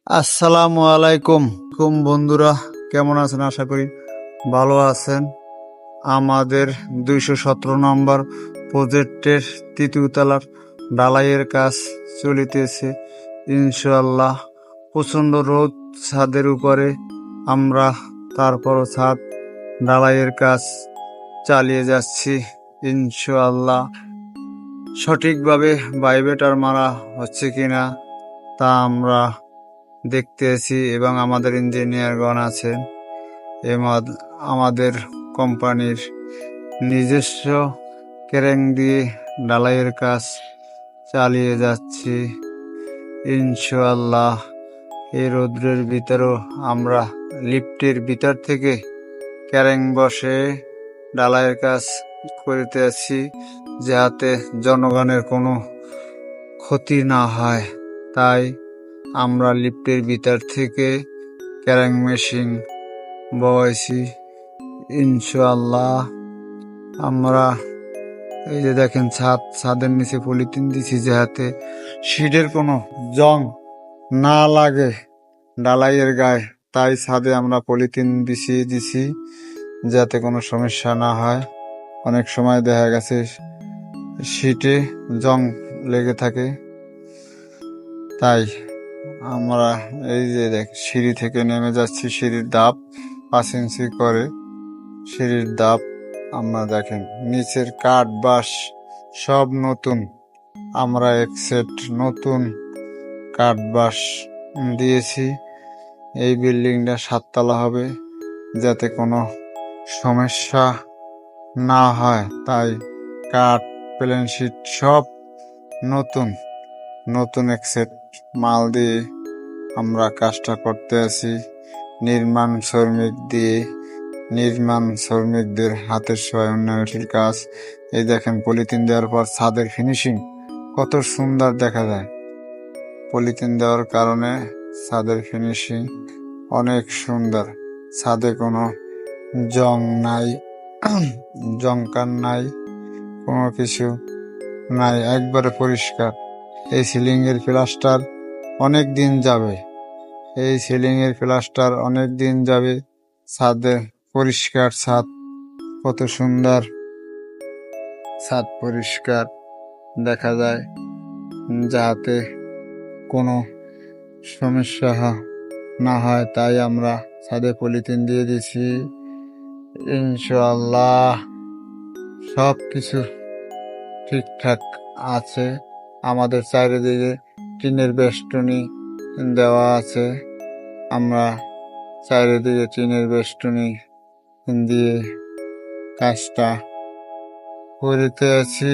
আসসালামু আলাইকুম বন্ধুরা, কেমন আছেন? আশা করি ভালো আছেন। আমাদের 217 নম্বর প্রজেক্টের তৃতীয় তলার ঢালাইয়ের কাজ চলিতেছে। ইনশাআল্লাহ প্রচণ্ড রোদ ছাদের উপরে, আমরা তারপরও ছাদ ঢালাইয়ের কাজ চালিয়ে যাচ্ছি। ইনশাআল্লাহ সঠিকভাবে ভাইব্রেটর মারা হচ্ছে কিনা তা আমরা দেখতেছি, এবং আমাদের ইঞ্জিনিয়ারগণ আছেন। আমাদের কোম্পানির নিজস্ব ক্রেন দিয়ে ঢালাইয়ের কাজ চালিয়ে যাচ্ছি। ইনশাআল্লাহ এই রৌদ্রের ভিতরেও আমরা লিফটের ভিতর থেকে ক্রেন বসে ঢালাইয়ের কাজ করতে আছি, যাতে জনগণের কোনো ক্ষতি না হয়। তাই আমরা লিফটের ভিতর থেকে ক্যারেং মেশিন বসাইছি। ইনশাআল্লাহ আমরা এই যে দেখেন ছাদের নিচে পলিথিন দিছি, যাতে শীতের কোনো জং না লাগে ঢালাইয়ের গায়ে। তাই ছাদে আমরা পলিথিন বিছিয়ে দিছি, যাতে কোনো সমস্যা না হয়। অনেক সময় দেখা গেছে শীতে জং লেগে থাকে। তাই আমরা এই যে দেখ সিঁড়ি থেকে নেমে যাচ্ছি, সিঁড়ির ধাপ 5 ইঞ্চি করে সিঁড়ির ধাপ। আমরা দেখেন নিচের কাঠ বাঁশ সব নতুন, আমরা এক সেট নতুন কাঠ বাঁশ দিয়েছি। এই বিল্ডিংটা 7 তলা হবে, যাতে কোনো সমস্যা না হয়। তাই কাঠ, প্লেন শিট সব নতুন নতুন এক সেট মাল দিয়ে আমরা কাজটা করতে আছি। নির্মাণ শ্রমিকদের হাতের ছোঁয়ায় উন্নয়নশীল কাজ। এই দেখেন পলিথিন দেওয়ার পর ছাদের ফিনিশিং কত সুন্দর দেখা যায়। পলিথিন দেওয়ার কারণে ছাদের ফিনিশিং অনেক সুন্দর। ছাদে কোনো জং নাই, জংকার নাই, কোনো কিছু নাই, একবারে পরিষ্কার। এই সিলিং এর প্লাস্টার অনেক দিন যাবে, ছাদে পরিষ্কার ছাদ, কত সুন্দর ছাদ পরিষ্কার দেখা যায়, যাতে কোনো সমস্যা না হয়। তাই আমরা ছাদে পলিথিন দিয়ে দিছি। ইনশাআল্লাহ সব কিছু ঠিকঠাক আছে। আমাদের চারিদিকে টিনের বেষ্টনী দেওয়া আছে, আমরা চারিদিকে টিনের বেষ্টনী দিয়ে কাজটা করতে আছি।